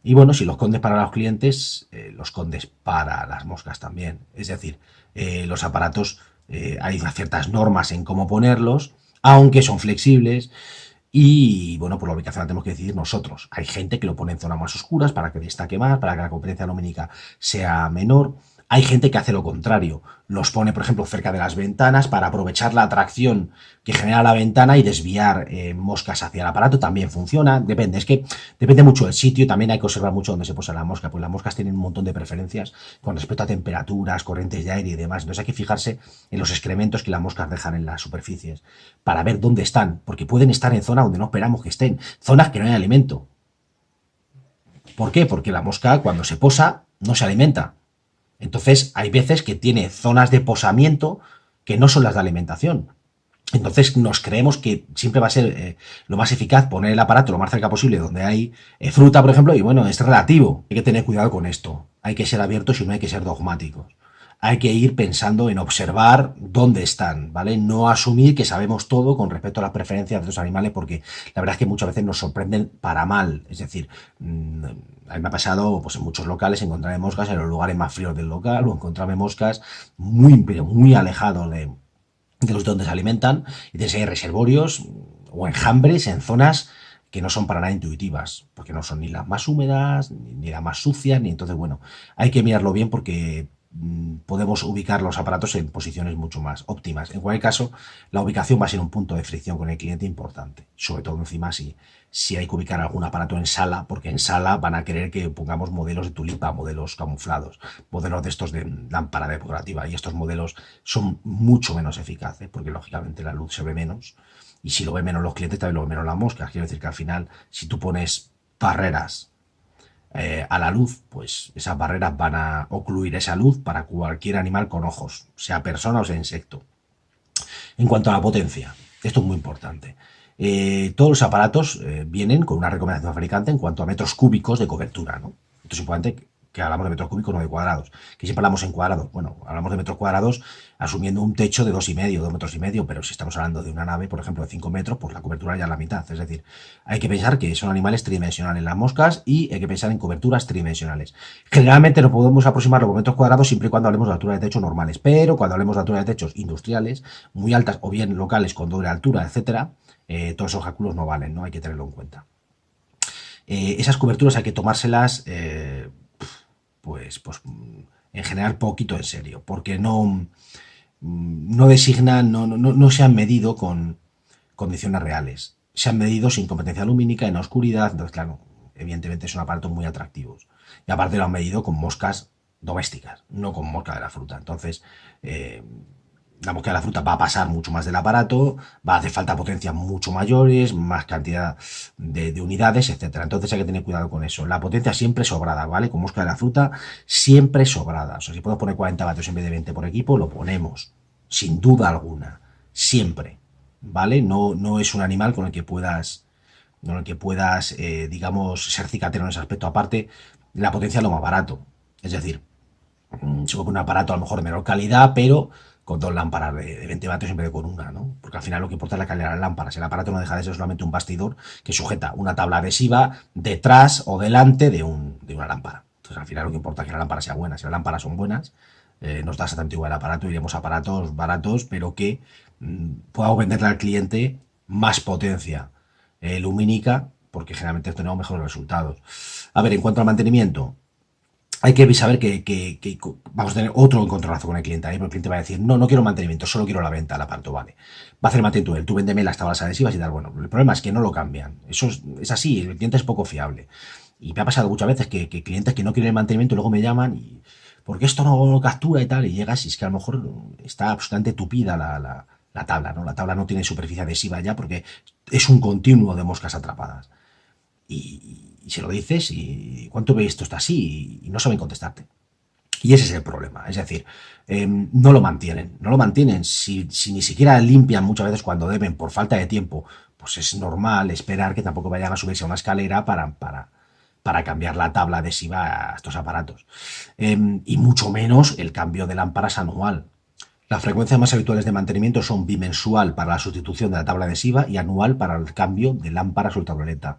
Y bueno, si los escondes para los clientes, los escondes para las moscas también. Es decir, los aparatos, hay ciertas normas en cómo ponerlos, aunque son flexibles. Y bueno, por la ubicación la tenemos que decidir nosotros. Hay gente que lo pone en zonas más oscuras para que destaque más, para que la competencia lumínica sea menor. Hay gente que hace lo contrario. Los pone, por ejemplo, cerca de las ventanas para aprovechar la atracción que genera la ventana y desviar moscas hacia el aparato. También funciona. Depende. Es que depende mucho del sitio. También hay que observar mucho dónde se posa la mosca, porque las moscas tienen un montón de preferencias con respecto a temperaturas, corrientes de aire y demás. Entonces hay que fijarse en los excrementos que las moscas dejan en las superficies para ver dónde están, porque pueden estar en zonas donde no esperamos que estén. Zonas que no hay alimento. ¿Por qué? Porque la mosca, cuando se posa, no se alimenta. Entonces, hay veces que tiene zonas de posamiento que no son las de alimentación. Entonces, nos creemos que siempre va a ser lo más eficaz poner el aparato lo más cerca posible donde hay fruta, por ejemplo, y bueno, es relativo. Hay que tener cuidado con esto. Hay que ser abiertos y no hay que ser dogmáticos. Hay que ir pensando en observar dónde están, ¿vale? No asumir que sabemos todo con respecto a las preferencias de los animales, porque la verdad es que muchas veces nos sorprenden para mal. Es decir, a mí me ha pasado pues, en muchos locales encontrarme moscas en los lugares más fríos del local o encontrarme moscas muy alejados de los donde se alimentan y tienes ahí reservorios o enjambres en zonas que no son para nada intuitivas, porque no son ni las más húmedas, ni las más sucias, ni entonces, bueno, hay que mirarlo bien porque podemos ubicar los aparatos en posiciones mucho más óptimas. En cualquier caso, la ubicación va a ser un punto de fricción con el cliente importante, sobre todo encima si hay que ubicar algún aparato en sala, porque en sala van a querer que pongamos modelos de tulipa, modelos camuflados, modelos de estos de lámpara decorativa, y estos modelos son mucho menos eficaces, porque lógicamente la luz se ve menos, y si lo ven menos los clientes, también lo ven menos las moscas. Quiero decir que al final, si tú pones barreras a la luz, pues esas barreras van a ocluir esa luz para cualquier animal con ojos, sea persona o sea insecto. En cuanto a la potencia, esto es muy importante. Todos los aparatos vienen con una recomendación de fabricante en cuanto a metros cúbicos de cobertura, ¿no? Esto es importante que hablamos de metros cúbicos, no de cuadrados. Que siempre hablamos en cuadrados. Bueno, hablamos de metros cuadrados asumiendo un techo de 2,5, 2,5 metros, pero si estamos hablando de una nave, por ejemplo, de 5 metros, pues la cobertura ya es la mitad. Es decir, hay que pensar que son animales tridimensionales las moscas y hay que pensar en coberturas tridimensionales. Generalmente no podemos aproximar los metros cuadrados siempre y cuando hablemos de altura de techo normales, pero cuando hablemos de altura de techos industriales, muy altas o bien locales con doble altura, etcétera, todos esos cálculos no valen, ¿no? Hay que tenerlo en cuenta. Esas coberturas hay que tomárselas, pues en general poquito en serio, porque no designan, no se han medido con condiciones reales. Se han medido sin competencia lumínica, en la oscuridad, entonces claro, evidentemente son aparatos muy atractivos. Y aparte lo han medido con moscas domésticas, no con mosca de la fruta. Entonces, la mosca de la fruta va a pasar mucho más del aparato, va a hacer falta potencias mucho mayores, más cantidad de unidades, etcétera. Entonces hay que tener cuidado con eso. La potencia siempre sobrada, ¿vale? Con mosca de la fruta siempre sobrada. O sea, si podemos poner 40 vatios en vez de 20 por equipo, lo ponemos, sin duda alguna, siempre, ¿vale? No es un animal con el que puedas, digamos, ser cicatero en ese aspecto. Aparte, la potencia es lo más barato. Es decir, se puede poner un aparato a lo mejor de menor calidad, pero con dos lámparas de 20 vatios en vez de con una, ¿no? Porque al final lo que importa es la calidad de las lámparas. El aparato no deja de ser solamente un bastidor que sujeta una tabla adhesiva detrás o delante de una lámpara. Entonces al final lo que importa es que la lámpara sea buena. Si las lámparas son buenas, nos da exactamente igual el aparato, iremos a aparatos baratos, pero que podamos venderle al cliente más potencia lumínica, porque generalmente obtenemos mejores resultados. A ver, en cuanto al mantenimiento, hay que saber que vamos a tener otro encontronazo con el cliente. Ahí el cliente va a decir, no quiero mantenimiento, solo quiero la venta, el aparato, vale. Va a hacer mantenimiento él, tú véndeme las tablas adhesivas y tal. Bueno, el problema es que no lo cambian. Eso es así, el cliente es poco fiable. Y me ha pasado muchas veces que clientes que no quieren el mantenimiento luego me llaman y porque esto no captura y tal, y llegas y es que a lo mejor está absolutamente tupida la tabla, ¿no? La tabla no tiene superficie adhesiva ya porque es un continuo de moscas atrapadas. Y se lo dices y ¿cuánto ve esto está así? Y no saben contestarte. Y ese es el problema. Es decir, no lo mantienen. No lo mantienen. Si ni siquiera limpian muchas veces cuando deben por falta de tiempo, pues es normal esperar que tampoco vayan a subirse a una escalera para cambiar la tabla adhesiva a estos aparatos. Y mucho menos el cambio de lámparas anual. Las frecuencias más habituales de mantenimiento son bimensual para la sustitución de la tabla adhesiva y anual para el cambio de lámparas ultravioleta.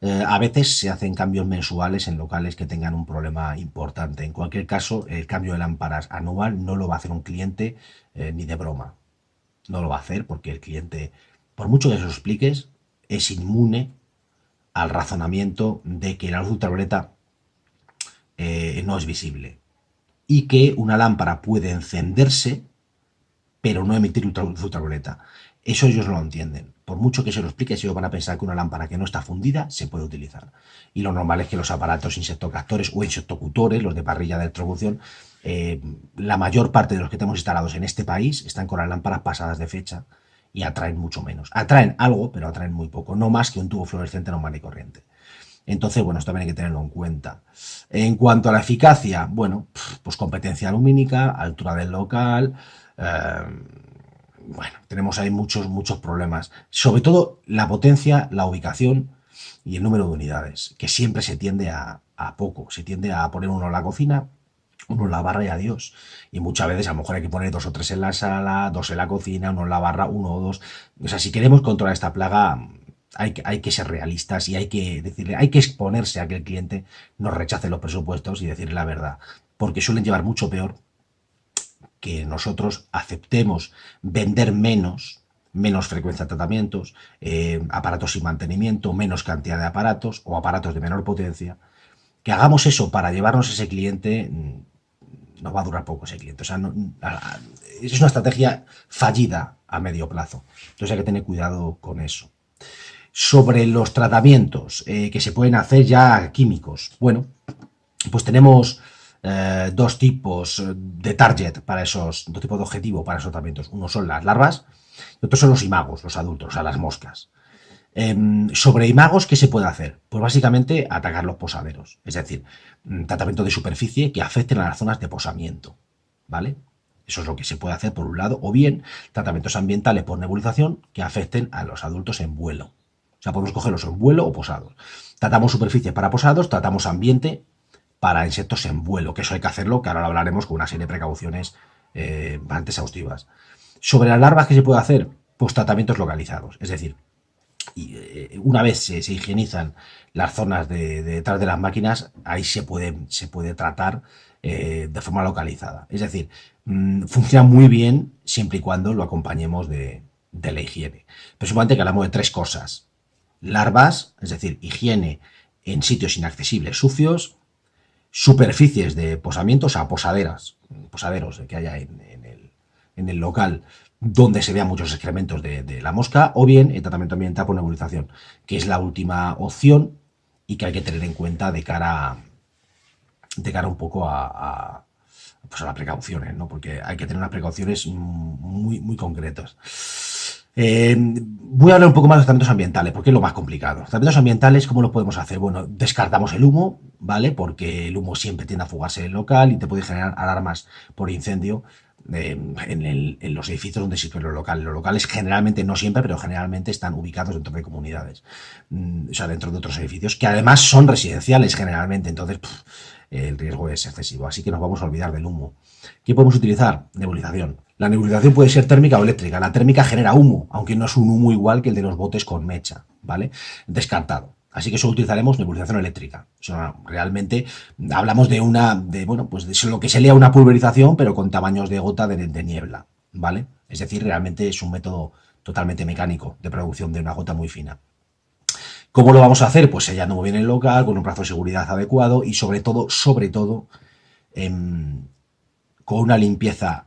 A veces se hacen cambios mensuales en locales que tengan un problema importante. En cualquier caso, el cambio de lámparas anual no lo va a hacer un cliente ni de broma. No lo va a hacer porque el cliente, por mucho que se lo expliques, es inmune al razonamiento de que la luz ultravioleta no es visible y que una lámpara puede encenderse pero no emitir luz ultravioleta. Eso ellos no lo entienden. Por mucho que se lo expliques, ellos van a pensar que una lámpara que no está fundida se puede utilizar. Y lo normal es que los aparatos insectocaptores o insectocutores, los de parrilla de electrocución, la mayor parte de los que tenemos instalados en este país están con las lámparas pasadas de fecha y atraen mucho menos. Atraen algo, pero atraen muy poco. No más que un tubo fluorescente normal y corriente. Entonces, bueno, esto también hay que tenerlo en cuenta. En cuanto a la eficacia, bueno, pues competencia lumínica, altura del local, bueno, tenemos ahí muchos problemas. Sobre todo la potencia, la ubicación y el número de unidades, que siempre se tiende a poco. Se tiende a poner uno en la cocina, uno en la barra y adiós. Y muchas veces a lo mejor hay que poner 2 o 3 en la sala, 2 en la cocina, uno en la barra, uno o dos. O sea, si queremos controlar esta plaga, hay que ser realistas y hay que decirle, hay que exponerse a que el cliente nos rechace los presupuestos y decirle la verdad. Porque suelen llevar mucho peor que nosotros aceptemos vender menos frecuencia de tratamientos, aparatos sin mantenimiento, menos cantidad de aparatos o aparatos de menor potencia, que hagamos eso para llevarnos ese cliente nos va a durar poco ese cliente. O sea, es una estrategia fallida a medio plazo. Entonces hay que tener cuidado con eso. Sobre los tratamientos que se pueden hacer ya químicos. Bueno, pues tenemos dos tipos de target para esos, dos tipos de objetivo para esos tratamientos. Uno son las larvas y otros son los imagos, los adultos, o sea, las moscas. Sobre imagos, ¿qué se puede hacer? Pues básicamente atacar los posaderos, es decir, tratamiento de superficie que afecten a las zonas de posamiento, ¿vale? Eso es lo que se puede hacer por un lado, o bien tratamientos ambientales por nebulización que afecten a los adultos en vuelo. O sea, podemos cogerlos en vuelo o posados. Tratamos superficie para posados, tratamos ambiente para insectos en vuelo, que eso hay que hacerlo, que ahora lo hablaremos con una serie de precauciones bastante exhaustivas. Sobre las larvas, ¿qué se puede hacer? Pues tratamientos localizados, es decir, una vez se higienizan las zonas de detrás de las máquinas, ahí se puede tratar de forma localizada. Es decir, funciona muy bien siempre y cuando lo acompañemos de la higiene. Pero supongamos que hablamos de tres cosas. Larvas, es decir, higiene en sitios inaccesibles, sucios, superficies de posamiento, o sea, posaderos que haya en el local donde se vean muchos excrementos de la mosca, o bien el tratamiento ambiental por nebulización, que es la última opción y que hay que tener en cuenta de cara un poco pues a las precauciones, ¿no? Porque hay que tener unas precauciones muy, muy concretas. Voy a hablar un poco más de los tratamientos ambientales, porque es lo más complicado. Los tratamientos ambientales, ¿cómo lo podemos hacer? Bueno, descartamos el humo, ¿vale? Porque el humo siempre tiende a fugarse en el local y te puede generar alarmas por incendio en los edificios donde sitúen los locales. Los locales generalmente, no siempre, pero generalmente están ubicados dentro de comunidades, o sea, dentro de otros edificios, que además son residenciales generalmente, entonces el riesgo es excesivo. Así que nos vamos a olvidar del humo. ¿Qué podemos utilizar? Nebulización. La nebulización puede ser térmica o eléctrica. La térmica genera humo, aunque no es un humo igual que el de los botes con mecha, ¿vale? Descartado. Así que solo utilizaremos nebulización eléctrica. O sea, realmente hablamos bueno, pues de lo que sería una pulverización, pero con tamaños de gota de niebla, ¿vale? Es decir, realmente es un método totalmente mecánico de producción de una gota muy fina. ¿Cómo lo vamos a hacer? Pues sellando muy bien el local, con un plazo de seguridad adecuado y sobre todo, con una limpieza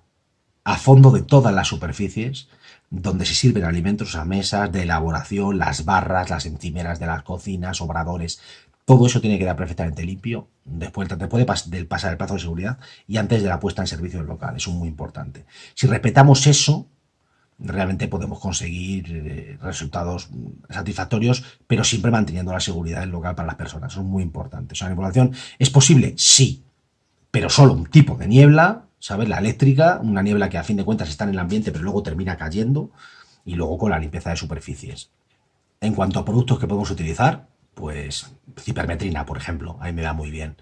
a fondo de todas las superficies donde se sirven alimentos, o sea, mesas de elaboración, las barras, las encimeras de las cocinas, obradores, todo eso tiene que quedar perfectamente limpio después de pasar el plazo de seguridad y antes de la puesta en servicio del local. Eso es muy importante. Si respetamos eso, realmente podemos conseguir resultados satisfactorios, pero siempre manteniendo la seguridad del local para las personas. Eso es muy importante. O sea, la manipulación es posible, sí, pero solo un tipo de niebla, ¿sabes? La eléctrica, una niebla que a fin de cuentas está en el ambiente, pero luego termina cayendo, y luego con la limpieza de superficies. En cuanto a productos que podemos utilizar, pues cipermetrina, por ejemplo, ahí me da muy bien.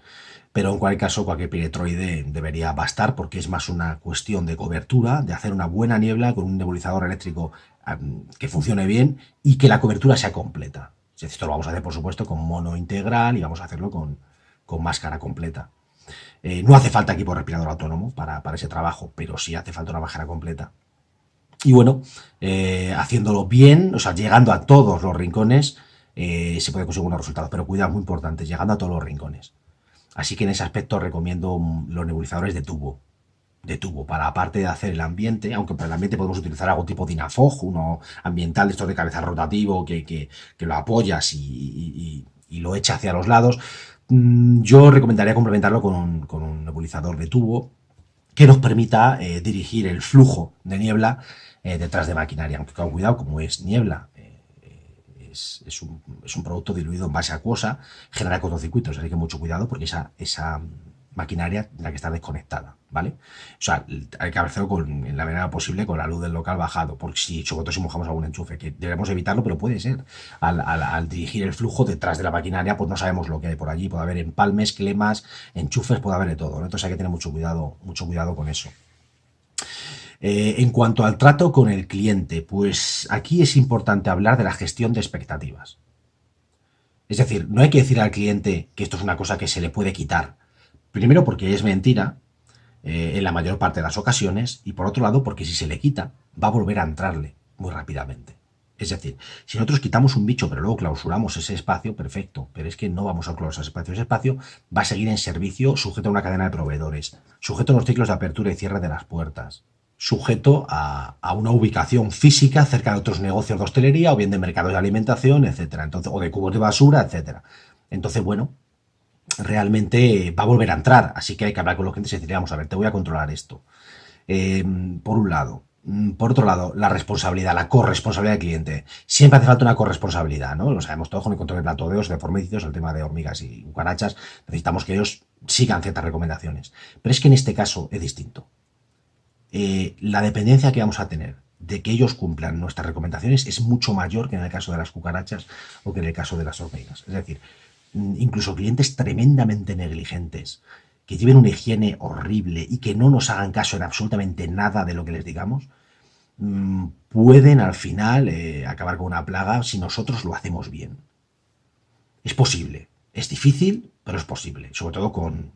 Pero en cualquier caso, cualquier piretroide debería bastar porque es más una cuestión de cobertura, de hacer una buena niebla con un nebulizador eléctrico que funcione bien y que la cobertura sea completa. Esto lo vamos a hacer, por supuesto, con mono integral y vamos a hacerlo con máscara completa. No hace falta equipo respirador autónomo para ese trabajo, pero sí hace falta una máscara completa. Y bueno, haciéndolo bien, o sea, llegando a todos los rincones, se puede conseguir unos resultados. Pero cuidado, muy importante, llegando a todos los rincones. Así que en ese aspecto recomiendo los nebulizadores de tubo. Para aparte de hacer el ambiente, aunque para el ambiente podemos utilizar algún tipo de INAFOG, uno ambiental, esto de cabeza rotativo, que lo apoyas y lo echa hacia los lados. Yo recomendaría complementarlo con un nebulizador de tubo que nos permita dirigir el flujo de niebla detrás de maquinaria. Aunque con cuidado, como es niebla, es un producto diluido en base acuosa, genera cortocircuitos, así que mucho cuidado porque esa maquinaria tendrá que estar desconectada, ¿vale? O sea, hay que hacerlo en la manera posible con la luz del local bajado, porque sobre todo si mojamos algún enchufe, que debemos evitarlo, pero puede ser. Al dirigir el flujo detrás de la maquinaria, pues no sabemos lo que hay por allí, puede haber empalmes, clemas, enchufes, puede haber de todo, ¿no? Entonces hay que tener mucho cuidado con eso. En cuanto al trato con el cliente, pues aquí es importante hablar de la gestión de expectativas. Es decir, no hay que decir al cliente que esto es una cosa que se le puede quitar. Primero porque es mentira en la mayor parte de las ocasiones y por otro lado porque si se le quita va a volver a entrarle muy rápidamente. Es decir, si nosotros quitamos un bicho pero luego clausuramos ese espacio, perfecto, pero es que no vamos a clausurar ese espacio. Ese espacio va a seguir en servicio sujeto a una cadena de proveedores, sujeto a los ciclos de apertura y cierre de las puertas, sujeto a una ubicación física cerca de otros negocios de hostelería o bien de mercados de alimentación, etcétera. Entonces, o de cubos de basura, etcétera. Entonces, bueno, realmente va a volver a entrar, así que hay que hablar con los clientes y decirle, vamos a ver, te voy a controlar esto. Eh, por un lado. Por otro lado, la responsabilidad, la corresponsabilidad del cliente. Siempre hace falta una corresponsabilidad, ¿no? Lo sabemos todos con el control de platodeos, de formicidios, el tema de hormigas y cucarachas. Necesitamos que ellos sigan ciertas recomendaciones. Pero es que en este caso es distinto. La dependencia que vamos a tener de que ellos cumplan nuestras recomendaciones es mucho mayor que en el caso de las cucarachas o que en el caso de las hormigas. Es decir, incluso clientes tremendamente negligentes, que lleven una higiene horrible y que no nos hagan caso en absolutamente nada de lo que les digamos, pueden al final acabar con una plaga si nosotros lo hacemos bien. Es posible, es difícil, pero es posible, sobre todo con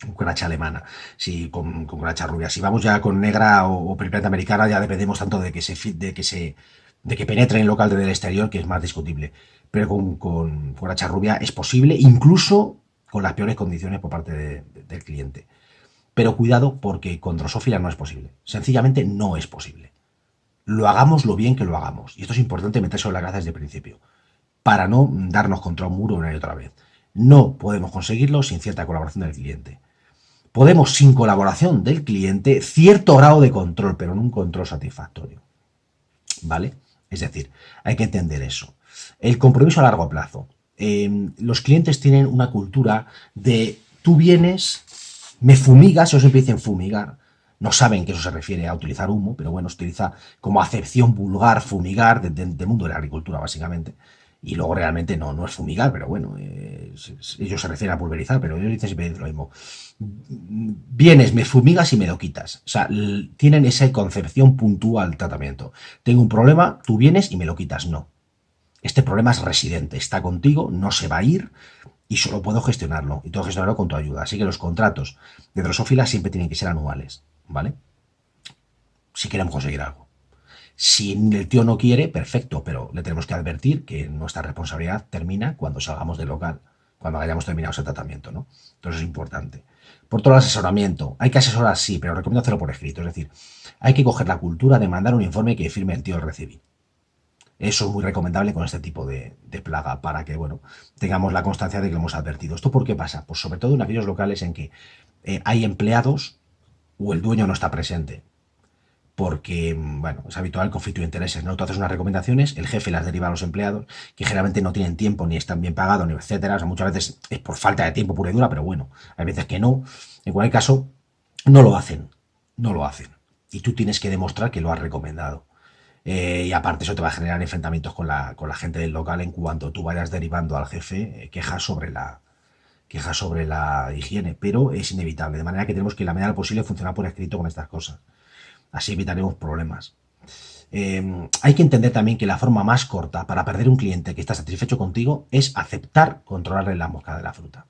cucaracha alemana, si con cucaracha rubia. Si vamos ya con negra o periplaneta americana, ya dependemos tanto de que penetre en el local desde el exterior, que es más discutible. Pero con cucaracha rubia es posible, incluso con las peores condiciones por parte del cliente. Pero cuidado, porque con Drosophila no es posible. Sencillamente no es posible. Lo hagamos lo bien que lo hagamos. Y esto es importante meterse en la cabeza desde el principio, para no darnos contra un muro una y otra vez. No podemos conseguirlo sin cierta colaboración del cliente. Podemos, sin colaboración del cliente, cierto grado de control, pero no un control satisfactorio. ¿Vale? Es decir, hay que entender eso. El compromiso a largo plazo. Los clientes tienen una cultura de tú vienes, me fumigas, ellos siempre dicen fumigar. No saben que eso se refiere a utilizar humo, pero bueno, se utiliza como acepción vulgar fumigar del mundo de la agricultura, básicamente. Y luego realmente no es fumigar, pero bueno, ellos se refieren a pulverizar, pero ellos dicen siempre lo mismo. Vienes, me fumigas y me lo quitas. O sea, tienen esa concepción puntual del tratamiento. Tengo un problema, tú vienes y me lo quitas. No. Este problema es residente, está contigo, no se va a ir y solo puedo gestionarlo. Y puedo gestionarlo con tu ayuda. Así que los contratos de Drosophila siempre tienen que ser anuales, ¿vale? Si queremos conseguir algo. Si el tío no quiere, perfecto, pero le tenemos que advertir que nuestra responsabilidad termina cuando salgamos del local, cuando hayamos terminado ese tratamiento, ¿no? Entonces es importante. Por todo el asesoramiento, hay que asesorar, sí, pero recomiendo hacerlo por escrito, es decir, hay que coger la cultura de mandar un informe que firme el tío del recibí. Eso es muy recomendable con este tipo de plaga para que, bueno, tengamos la constancia de que lo hemos advertido. ¿Esto por qué pasa? Pues sobre todo en aquellos locales en que hay empleados o el dueño no está presente. Porque, bueno, es habitual el conflicto de intereses, ¿no? Tú haces unas recomendaciones, el jefe las deriva a los empleados, que generalmente no tienen tiempo, ni están bien pagados, ni etcétera. O sea, muchas veces es por falta de tiempo pura y dura, pero bueno, hay veces que no. En cualquier caso, no lo hacen, no lo hacen. Y tú tienes que demostrar que lo has recomendado. Y aparte eso te va a generar enfrentamientos con la gente del local en cuanto tú vayas derivando al jefe quejas sobre la higiene, pero es inevitable, de manera que tenemos que, en la medida de lo posible, funcionar por escrito con estas cosas. Así evitaremos problemas. Hay que entender también que la forma más corta para perder un cliente que está satisfecho contigo es aceptar controlarle la mosca de la fruta.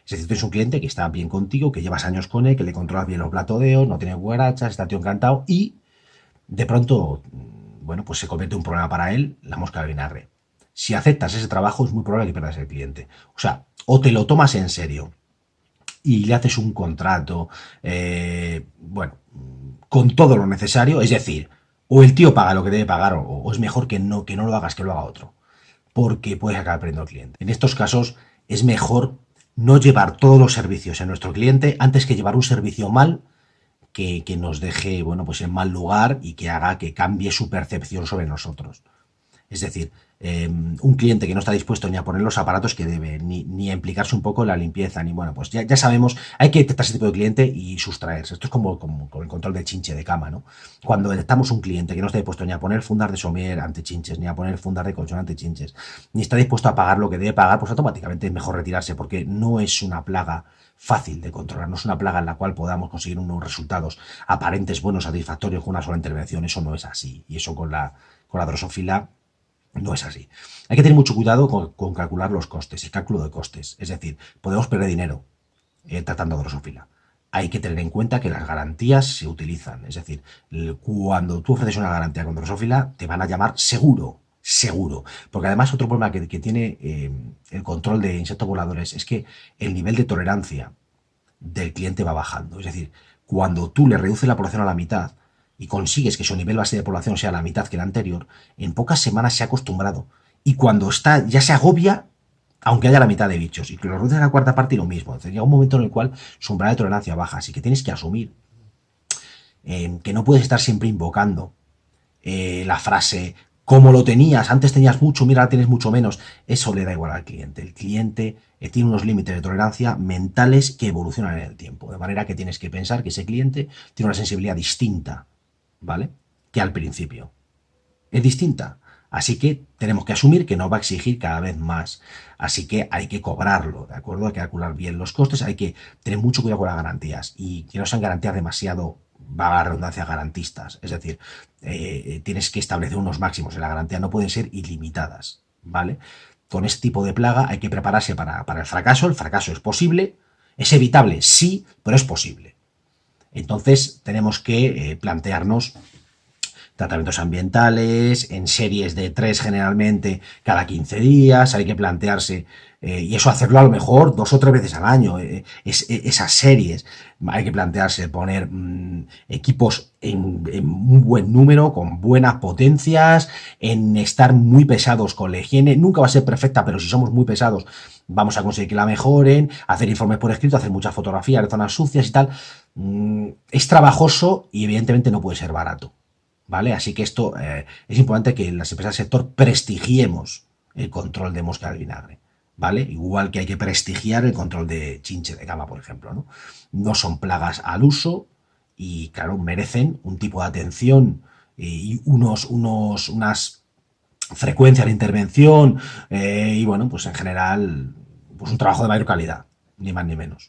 Es decir, tú tienes un cliente que está bien contigo, que llevas años con él, que le controlas bien los platodeos, no tiene cucarachas, está tío encantado y de pronto, bueno, pues se convierte en un problema para él la mosca de vinagre. Si aceptas ese trabajo es muy probable que pierdas el cliente. O sea, o te lo tomas en serio y le haces un contrato, bueno, con todo lo necesario, es decir, o el tío paga lo que debe pagar o es mejor que no lo hagas, que lo haga otro, porque puedes acabar perdiendo al cliente. En estos casos es mejor no llevar todos los servicios en nuestro cliente antes que llevar un servicio mal que nos deje, bueno, pues en mal lugar y que haga que cambie su percepción sobre nosotros. Es decir, un cliente que no está dispuesto ni a poner los aparatos que debe, ni a implicarse un poco en la limpieza, ni bueno, pues ya sabemos, hay que detectar ese tipo de cliente y sustraerse. Esto es como con el control de chinche de cama, ¿no? Cuando detectamos un cliente que no está dispuesto ni a poner fundas de somier ante chinches, ni a poner fundas de colchón ante chinches, ni está dispuesto a pagar lo que debe pagar, pues automáticamente es mejor retirarse porque no es una plaga fácil de controlar, no es una plaga en la cual podamos conseguir unos resultados aparentes, buenos, satisfactorios con una sola intervención. Eso no es así. Y eso con la drosófila no es así. Hay que tener mucho cuidado con calcular los costes, el cálculo de costes. Es decir, podemos perder dinero tratando drosófila. hay que tener en cuenta que las garantías se utilizan. Es decir, cuando tú ofreces una garantía con Drosophila, te van a llamar seguro, seguro. Porque además otro problema que tiene el control de insectos voladores es que el nivel de tolerancia del cliente va bajando. Es decir, cuando tú le reduces la población a la mitad y consigues que su nivel base de población sea la mitad que el anterior, en pocas semanas se ha acostumbrado. Y cuando está, ya se agobia, aunque haya la mitad de bichos, y que lo reduces a la cuarta parte y lo mismo. Entonces llega un momento en el cual su umbral de tolerancia baja, así que tienes que asumir que no puedes estar siempre invocando la frase como lo tenías, antes tenías mucho, mira, ahora tienes mucho menos. Eso le da igual al cliente. El cliente tiene unos límites de tolerancia mentales que evolucionan en el tiempo, de manera que tienes que pensar que ese cliente tiene una sensibilidad distinta, ¿vale? Que al principio. Es distinta. Así que tenemos que asumir que nos va a exigir cada vez más. Así que hay que cobrarlo, ¿de acuerdo? Hay que calcular bien los costes, hay que tener mucho cuidado con las garantías y que no sean garantías demasiado, va a la redundancia, garantistas. Es decir, tienes que establecer unos máximos en la garantía, no pueden ser ilimitadas, ¿vale? Con este tipo de plaga hay que prepararse para el fracaso es posible, es evitable, sí, pero es posible. Entonces tenemos que plantearnos tratamientos ambientales, en series de 3 generalmente cada 15 días, hay que plantearse, y eso hacerlo a lo mejor 2 o 3 veces al año, esas series, hay que plantearse poner equipos en un buen número, con buenas potencias, en estar muy pesados con la higiene, nunca va a ser perfecta, pero si somos muy pesados vamos a conseguir que la mejoren, hacer informes por escrito, hacer muchas fotografías de zonas sucias y tal, es trabajoso y evidentemente no puede ser barato. ¿Vale? Así que esto es importante que las empresas del sector prestigiemos el control de mosca del vinagre, ¿vale? Igual que hay que prestigiar el control de chinche de cama, por ejemplo, ¿no? No son plagas al uso y, claro, merecen un tipo de atención y unas frecuencias de intervención y, bueno, pues en general, pues un trabajo de mayor calidad, ni más ni menos.